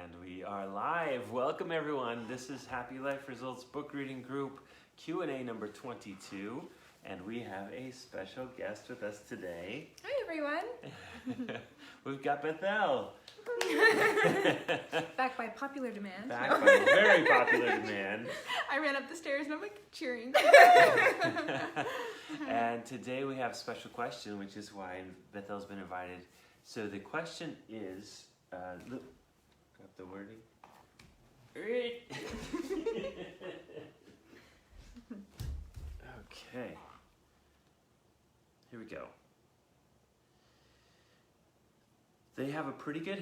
And we are live. Welcome everyone. This is Happy Life Results Book Reading Group Q&A number 22. And we have a special guest with us today. Hi everyone. We've got Bethel. Back by popular demand. Back by very popular demand. I ran up the stairs and I'm like cheering. And today we have a special question, which is why Bethel's been invited. So the question is, look, got the wording. Okay. Here we go. They have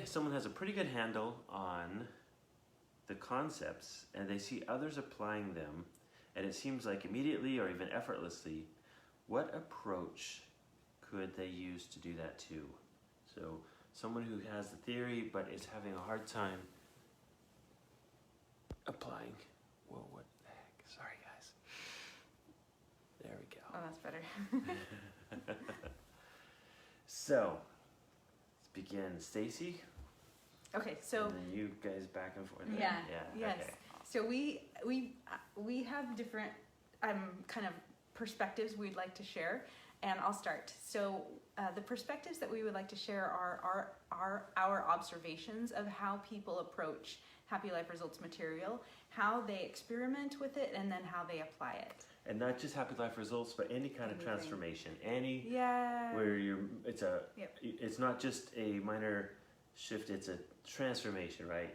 someone has a pretty good handle on the concepts, and they see others applying them, and it seems like immediately or even effortlessly. What approach could they use to do that too? So someone who has the theory but is having a hard time applying. Whoa, what the heck? Sorry guys. There we go. Oh, that's better. So, let's begin. Stacy? Okay, so And then you guys back and forth. yeah, yes. Okay. So we have different kind of perspectives we'd like to share, and I'll start. So the perspectives that we would like to share are our observations of how people approach Happy Life Results material, how they experiment with it, and then how they apply it. And not just Happy Life Results, but any kind of transformation. Where it's not just a minor shift, it's a transformation, right?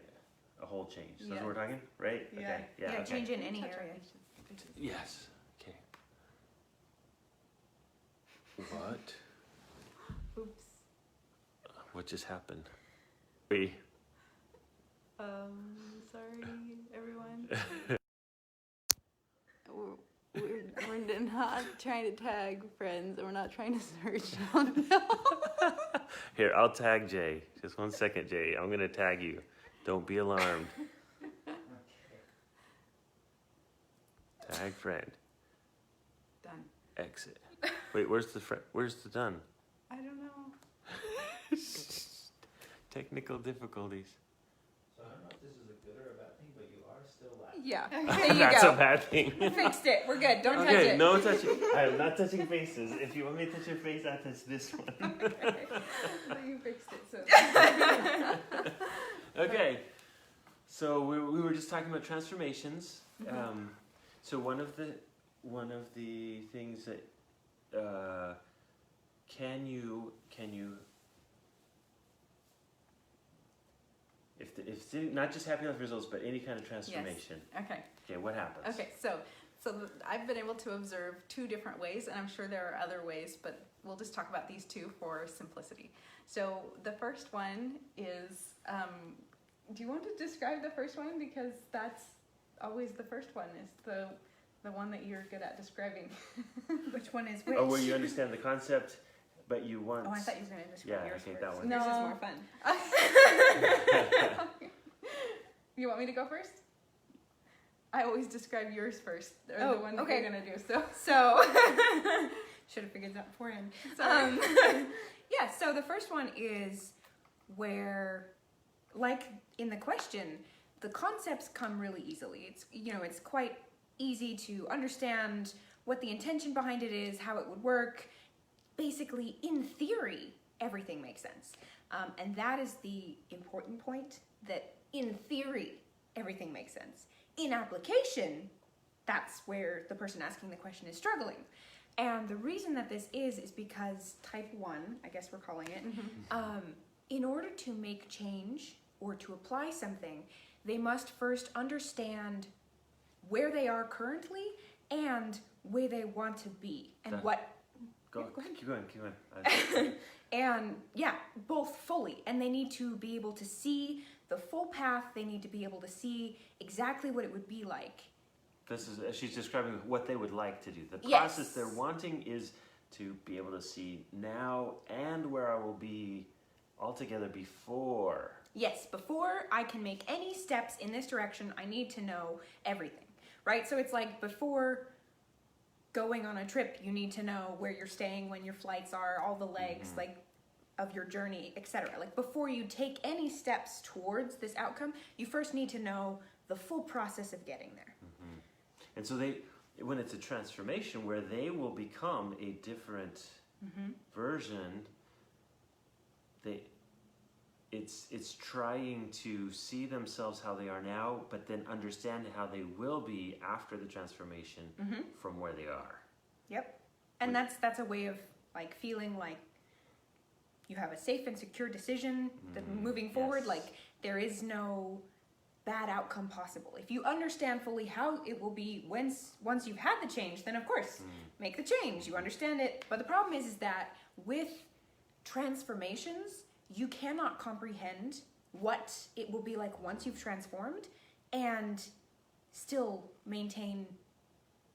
A whole change. That's what we're talking, right? Yeah. Okay. Yeah. Okay. Change in any area. Yes. Okay. What? Oops. What just happened? Sorry, everyone. We're not trying to tag friends, and we're not trying to search on them. Here, I'll tag Jay. Just 1 second, Jay. I'm gonna tag you. Don't be alarmed. Tag friend. Done. Exit. Wait, where's the done? I don't know. Technical difficulties. So I don't know if this is a good or a bad thing, but you are still laughing. Yeah. There you That's go. a bad thing. Fixed it. We're good. Don't touch Okay, it. no touching. I am not touching faces. If you want me to touch your face, I'll touch this one. Okay. So you fixed it. So. Okay. So we were just talking about transformations. Mm-hmm. So one of the things that can you if it's not just Happy Life Results, but any kind of transformation. Yes. Okay, what happens? Okay. So I've been able to observe two different ways, and I'm sure there are other ways, but we'll just talk about these two for simplicity. So the first one is, do you want to describe the first one? Because that's always the first one, is the one that you're good at describing. Which one is which? Oh, where you understand the concept, but you want. Oh, I thought you were going to describe yours okay, first. that one. No. Yours is more fun. You want me to go first? I always describe yours first, or Oh, the one that okay. you're going to do. So Should have figured that beforehand. sorry. Yeah, so the first one is where, like in the question, the concepts come really easily. It's quite easy to understand what the intention behind it is, how it would work. Basically, in theory, everything makes sense. And that is the important point, that in theory, everything makes sense. In application, that's where the person asking the question is struggling. And the reason that this is because type 1, I guess we're calling it, in order to make change or to apply something, they must first understand where they are currently and where they want to be and That- what. Go ahead. Keep going. And yeah, both fully. And they need to be able to see the full path. They need to be able to see exactly what it would be like. This is she's describing what they would like to do. The Yes. process they're wanting is to be able to see now and where I will be altogether before. Yes, before I can make any steps in this direction, I need to know everything, right? So it's like before going on a trip, you need to know where you're staying, when your flights are, all the legs, like of your journey, etc. Like before you take any steps towards this outcome, you first need to know the full process of getting there. And so when it's a transformation where they will become a different version, it's trying to see themselves how they are now, but then understand how they will be after the transformation from where they are. Yep. And that's a way of like feeling like you have a safe and secure decision that moving forward, Yes. like there is no bad outcome possible. If you understand fully how it will be once you've had the change, then of course make the change. You understand it. But the problem is that with transformations, you cannot comprehend what it will be like once you've transformed and still maintain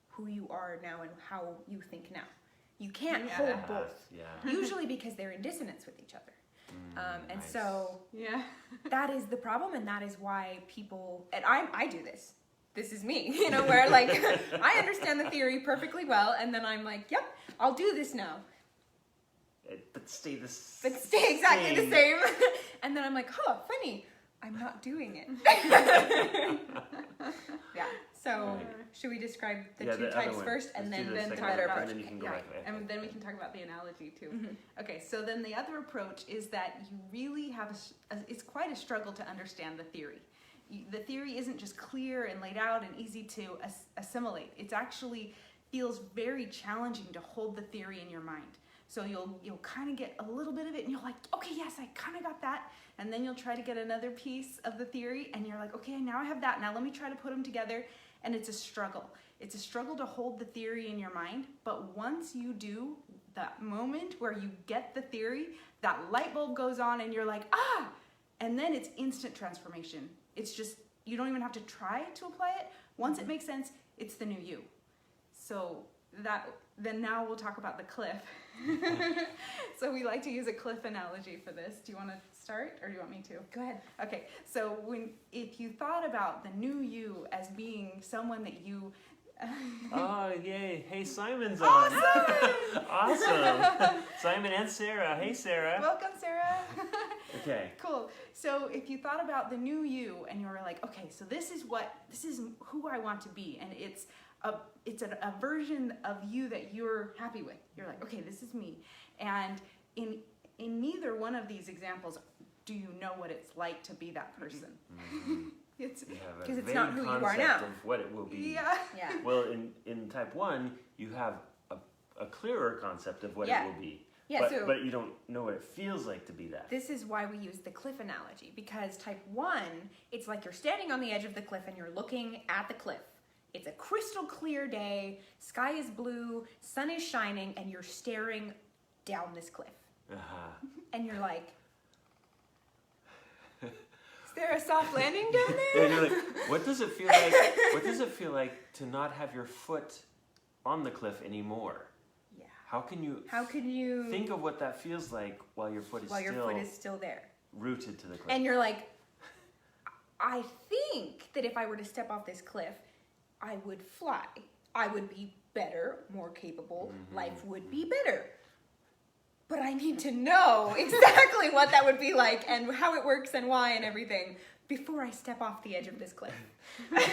who you are now and how you think now. You can't hold both. Yeah. Usually because they're in dissonance with each other. And Nice. so Yeah. that is the problem, and that is why people, and I do this. This is me, you know, where like I understand the theory perfectly well, and then I'm like, yep, I'll do this now. But stay the But stay exactly the same. And then I'm like, huh, funny, I'm not doing it. Yeah, so Right. should we describe the Yeah, two the other types one. first, and Let's do then the the second better one, approach? and then you can go Yeah, back. and then we can talk about the analogy too. Mhm. Okay, so then the other approach is that you really have it's quite a struggle to understand the theory. The theory isn't just clear and laid out and easy to assimilate. It actually feels very challenging to hold the theory in your mind. So you'll kind of get a little bit of it and you're like, okay, yes, I kind of got that. And then you'll try to get another piece of the theory and you're like, okay, now I have that. Now let me try to put them together. And it's a struggle. It's a struggle to hold the theory in your mind. But once you do, that moment where you get the theory, that light bulb goes on and you're like, ah! And then it's instant transformation. It's just, you don't even have to try to apply it. Once it makes sense, it's the new you. So then now we'll talk about the cliff. So we like to use a cliff analogy for this. Do you want to start or do you want me to? Go ahead. Okay, so if you thought about the new you as being someone that you Oh, yay. Hey, Simon's on. Awesome! Awesome. Simon and Sarah. Hey, Sarah. Welcome, Sarah. Okay. Cool. So if you thought about the new you and you were like, okay, so this is who I want to be, and it's a version of you that you're happy with. You're like, okay, this is me. And in neither one of these examples do you know what it's like to be that person. It's You have a 'Cause it's vague not who you are concept now. of what it will be. yeah. Yeah. Well, in type 1, you have a clearer concept of what Yeah. it will be. Yeah, But you don't know what it feels like to be that. This is why we use the cliff analogy, because type 1, it's like you're standing on the edge of the cliff and you're looking at the cliff. It's a crystal clear day, sky is blue, sun is shining, and you're staring down this cliff. Uh-huh. And you're like, is there a soft landing down there? And you're like, what does it feel like? What does it feel like to not have your foot on the cliff anymore? Yeah. How can you How can you, think of what that feels like while your foot is still there? rooted to the cliff? And you're like, I think that if I were to step off this cliff, I would fly. I would be better, more capable. Life would be better. But I need to know exactly what that would be like and how it works and why and everything before I step off the edge of this cliff. Yes.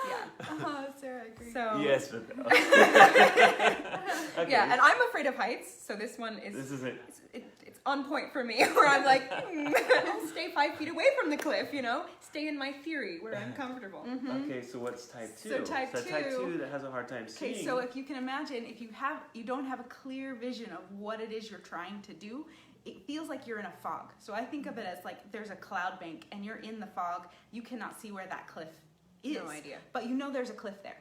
Yeah. Sarah, I agree. So Yes, but okay. yeah, and I'm afraid of heights, so this one is This isn't. it's on point for me, where I'm like, I'll stay 5 feet away from the cliff, you know, stay in my theory where I'm comfortable. Okay, so what's type 2? So type type two- 2 that has a hard time seeing. Okay, so if you can imagine, if you don't have a clear vision of what it is you're trying to do, it feels like you're in a fog. So I think of it as like there's a cloud bank and you're in the fog. You cannot see where that cliff is. No idea. But you know there's a cliff there.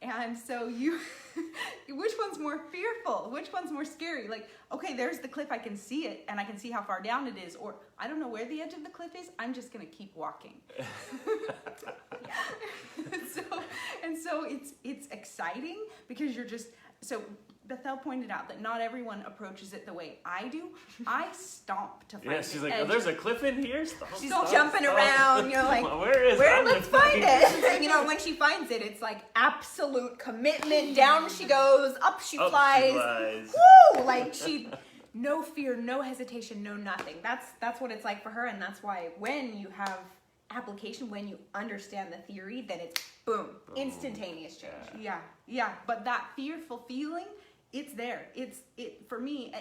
And so which one's more fearful? Which one's more scary? Like, okay, there's the cliff, I can see it, and I can see how far down it is, or I don't know where the edge of the cliff is, I'm just gonna keep walking. So it's exciting because you're just, so Bethel pointed out that not everyone approaches it the way I do. I stomp to find Yeah, it. she's like, And oh, there's a cliff in here? Stop, She's stop, jumping stop. around, you know, like, where is where, I'm let's gonna find it. You know, when she finds it, it's like absolute commitment. Down she goes, up she Up flies. she flies. Woo! Like no fear, no hesitation, no nothing. That's what it's like for her, and that's why when you have application, when you understand the theory, then it's boom, instantaneous change. Yeah, but that fearful feeling, it's there. It for me.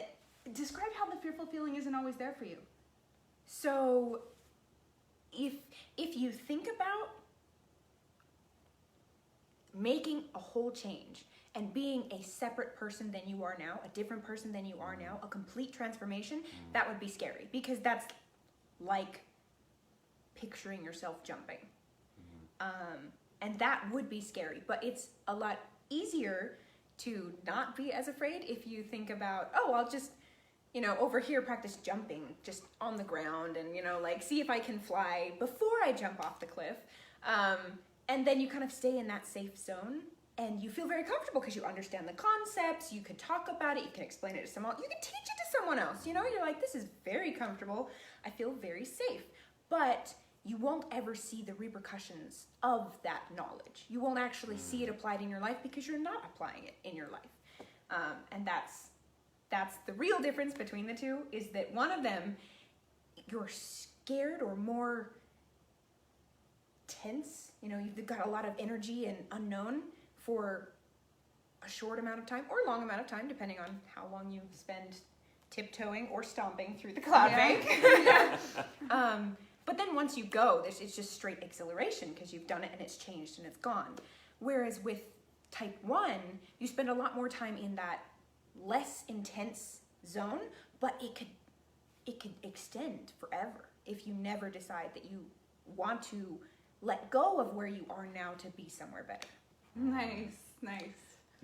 Describe how the fearful feeling isn't always there for you. So if you think about making a whole change and being a separate person than you are now, a different person than you are now, a complete transformation, that would be scary, because that's like picturing yourself jumping. And that would be scary, but it's a lot easier to not be as afraid if you think about, oh, I'll just, you know, over here practice jumping just on the ground and, you know, like see if I can fly before I jump off the cliff. And then you kind of stay in that safe zone and you feel very comfortable because you understand the concepts, you can talk about it, you can explain it to someone, you can teach it to someone else, you know, you're like, this is very comfortable, I feel very safe. But you won't ever see the repercussions of that knowledge. You won't actually see it applied in your life because you're not applying it in your life. And that's the real difference between the two, is that one of them, you're scared or more tense, you know, you've got a lot of energy and unknown for a short amount of time or a long amount of time, depending on how long you spend tiptoeing or stomping through the cloud bank. But then once you go, it's just straight exhilaration because you've done it and it's changed and it's gone. Whereas with type 1, you spend a lot more time in that less intense zone, but it could extend forever if you never decide that you want to let go of where you are now to be somewhere better. Nice.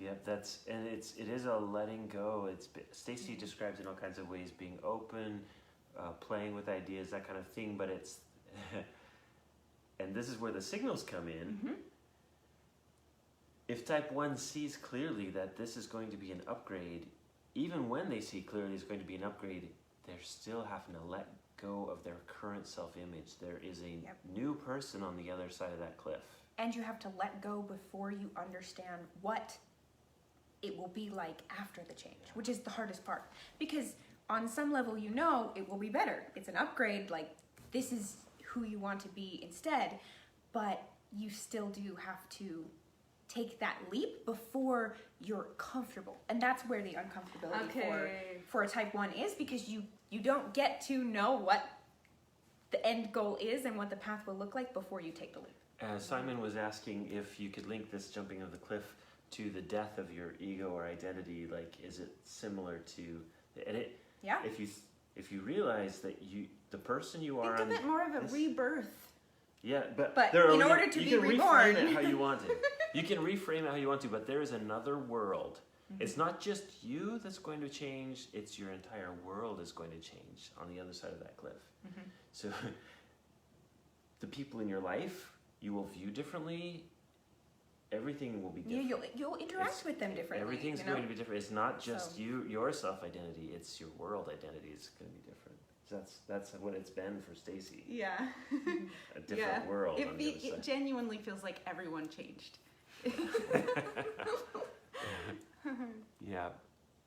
Yep, it is a letting go. Stacy describes it in all kinds of ways, being open, playing with ideas, that kind of thing, but it's, and this is where the signals come in. If type 1 sees clearly that this is going to be an upgrade, even when they see clearly it's going to be an upgrade, they're still having to let go of their current self-image. There is a new person on the other side of that cliff. And you have to let go before you understand what it will be like after the change, which is the hardest part. Because on some level, you know it will be better. It's an upgrade, like this is who you want to be instead, but you still do have to take that leap before you're comfortable. And that's where the uncomfortability for a type 1 is, because you don't get to know what the end goal is and what the path will look like before you take the leap. Simon was asking if you could link this jumping of the cliff to the death of your ego or identity. Like, is it similar to, and it, Yeah. if you realize that the person you are, Think of it more of a rebirth. Yeah, but in order to be reborn, you can reframe it how you want to. You can reframe it how you want to, but there is another world. It's not just you that's going to change, it's your entire world is going to change on the other side of that cliff. So the people in your life, you will view differently. Everything will be different. You'll interact with them differently. Everything's going to be different. It's not just your self-identity, it's your world identity is going to be different. That's what it's been for Stacy. Yeah. A different world. It genuinely feels like everyone changed. Yeah.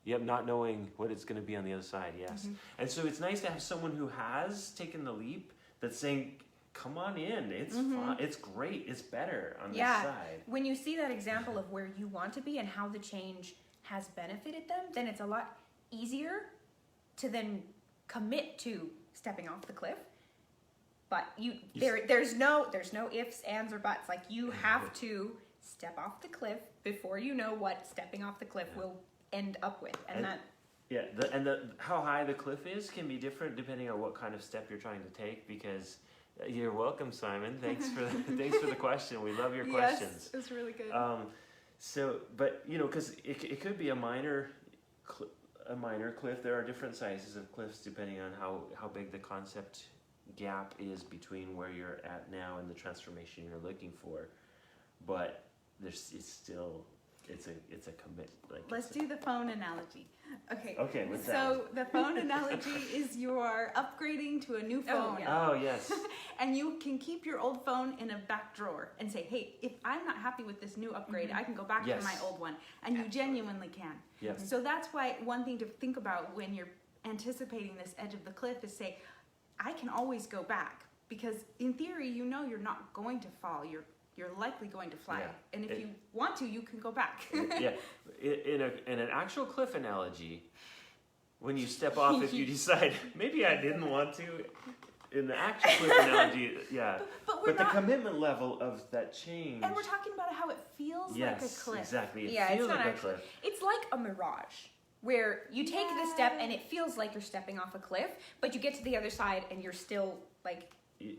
Yep, not knowing what it's going to be on the other side, yes. And so it's nice to have someone who has taken the leap that's saying, come on in, it's fun, it's great, it's better on this side. When you see that example of where you want to be and how the change has benefited them, then it's a lot easier to then commit to stepping off the cliff. But there's no ifs, ands, or buts. Like, you have to step off the cliff before you know what stepping off the cliff will end up with. How high the cliff is can be different depending on what kind of step you're trying to take, because you're welcome, Simon. Thanks for the question. We love your questions. Yes, it's really good. But you know, because it could be a minor cliff. There are different sizes of cliffs depending on how big the concept gap is between where you're at now and the transformation you're looking for. But it's still it's a commit. Like Let's do the phone analogy. Okay. Okay, what's that? So the phone analogy is you are upgrading to a new phone. yeah. Oh yes. And you can keep your old phone in a back drawer and say, hey, if I'm not happy with this new upgrade, I can go back Yes. to my old one. And you genuinely can. Yes. So that's why one thing to think about when you're anticipating this edge of the cliff is say, I can always go back. Because in theory, you know you're not going to fall. You're likely going to fly. Yeah. And if It- you want to, you can go back. Yeah. In an actual cliff analogy, when you step off, if you decide maybe I didn't want to, in the actual cliff analogy, yeah. But we're But the not, commitment level of that change. and we're talking about how it feels yes, like a cliff. exactly. It Yeah, it's feels not like actually- a cliff. It's like a mirage where you take the step Yeah. and it feels like you're stepping off a cliff, but you get to the other side and you're still like, You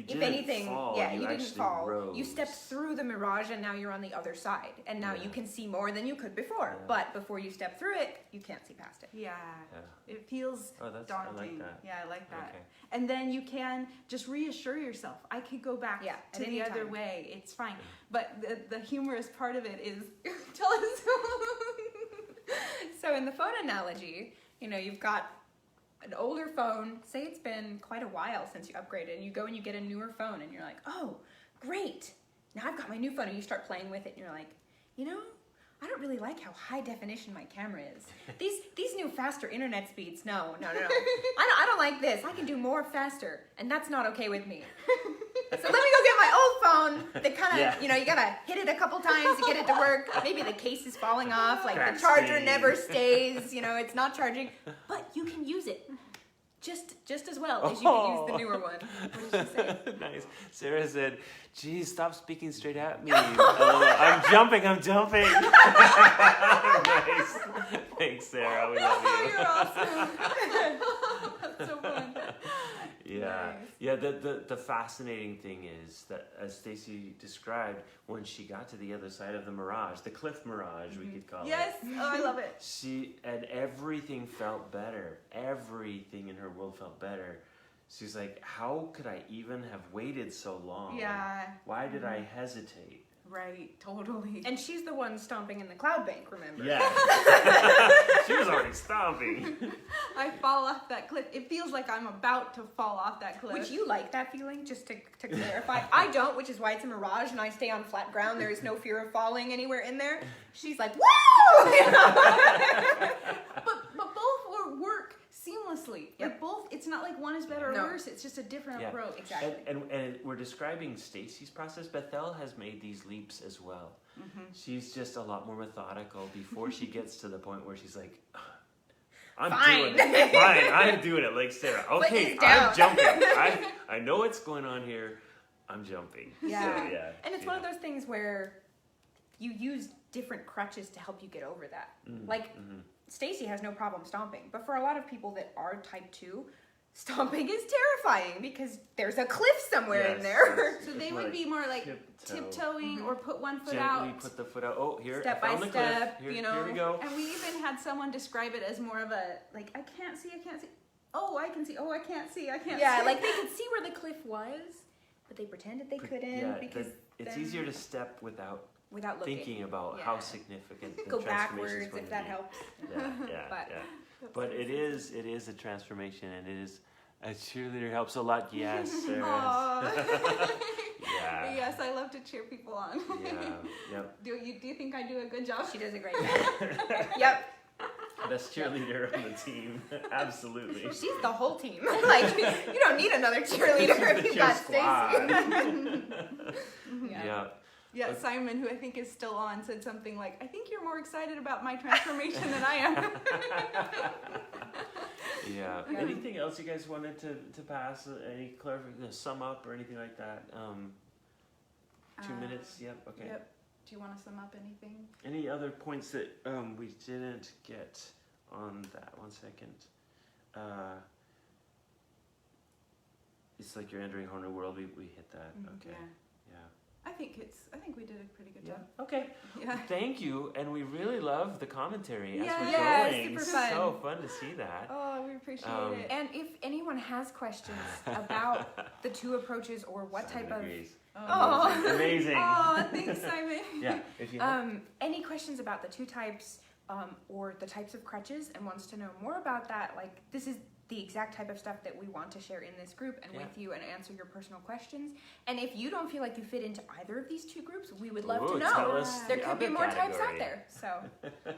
if didn't anything, fall. yeah, you you didn't actually fall. Rose. You stepped through the mirage and now you're on the other side. And now Yeah. you can see more than you could before. Yeah. But before you step through it, you can't see past it. Yeah. Yeah. It feels Oh, that's daunting. I like that. Yeah, I like that. Okay. And then you can just reassure yourself, I could go back Yeah, to at the any other time. way. It's fine. But the humorous part of it is, tell us. So in the phone analogy, you've got an older phone, say it's been quite a while since you upgraded, and you go and you get a newer phone and you're like, oh, great. Now I've got my new phone, and you start playing with it and you're like, I don't really like how high definition my camera is. These new faster internet speeds, no. I don't like this. I can do more faster, and that's not okay with me. So let me go get my old phone that kind of, Yeah. you gotta hit it a couple times to get it to work. Maybe the case is falling off, like Crack the charger screen. never stays, it's not charging. But you can use it just as well as you can use the newer one. What did she say? Nice. Sarah said, geez, stop speaking straight at me. I'm jumping. Nice. Thanks, Sarah. We love you. You're awesome. That's so fun. Yeah. Nice. Yeah, the fascinating thing is that, as Stacy described, when she got to the other side of the mirage, the cliff mirage, we could call Yes. it. Oh, I love it. And everything felt better. Everything in her world felt better. She's like, how could I even have waited so long? Yeah. Why did I hesitate? Right. Totally. And she's the one stomping in the cloud bank, remember? Yeah. She was already stomping. I fall off that cliff. It feels like I'm about to fall off that cliff. Would you like that feeling, just to clarify? I don't, which is why it's a mirage and I stay on flat ground. There is no fear of falling anywhere in there. She's like, woo! But both work seamlessly. Yep. Like both, it's not like one is better or No. worse. It's just a different Yeah. approach. Exactly. And we're describing Stacy's process. Bethel has made these leaps as well. She's just a lot more methodical before she gets to the point where she's like, I'm Fine. doing it. Fine, I'm doing it. Like Sarah. Okay, these down. I'm jumping. I know what's going on here. I'm jumping. Yeah. So, yeah. And it's one of those things where you use different crutches to help you get over that. Like, Stacy has no problem stomping, but for a lot of people that are type 2, stomping is terrifying because there's a cliff somewhere in there. So they would be more like tiptoeing or put one foot Gently out. put the foot out. Oh, here, Step I found by the cliff. step, Here, you know. here we go. And we even had someone describe it as more of a, like, I can't see. Oh, I can see. Oh, I can't see. I can't Yeah, see. like they could see where the cliff was, but they pretended they couldn't Yeah, because it's then- easier to step without without looking. thinking about Yeah. how significant the Go transformation is backwards going if to that be. helps. Yeah, But- yeah. But it is a transformation, and it is a cheerleader helps a lot. Yes, Sarah. Aw. Yeah. Yes, I love to cheer people on. Yeah. Do you think I do a good job? She does a great job. Yep, Best cheerleader on the team. Absolutely. she's the whole team. Like you don't need another cheerleader if The you got cheer Stacy. Yeah. Yeah, Simon, who I think is still on, said something like, I think you're more excited about my transformation than I am. Yeah. Yeah. Anything else you guys wanted to pass? Any clarification, sum up or anything like that? 2 minutes. Yep. Okay. Yep. Do you want to sum up anything? Any other points that we didn't get on that? 1 second. It's like you're entering a whole new world. We hit that. Okay. Yeah. Yeah. I think we did a pretty good job. Okay. Yeah. Thank you, and we really love the commentary as we're Yeah, going. super So fun. fun to see that. Oh, we appreciate it. And if anyone has questions about the two approaches or what Simon type of agrees. Oh. Amazing. Oh, thanks, Simon. Yeah, if you have, Any questions about the two types or the types of crutches and wants to know more about that, like this is the exact type of stuff that we want to share in this group and Yeah. with you and answer your personal questions. And if you don't feel like you fit into either of these two groups, we would love Ooh, to know. tell us There the could be other more types out category. there. So,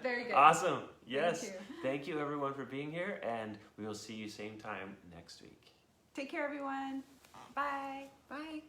very good. Awesome. Yes. Thank you. Thank you everyone for being here, and we will see you same time next week. Take care, everyone. Bye. Bye.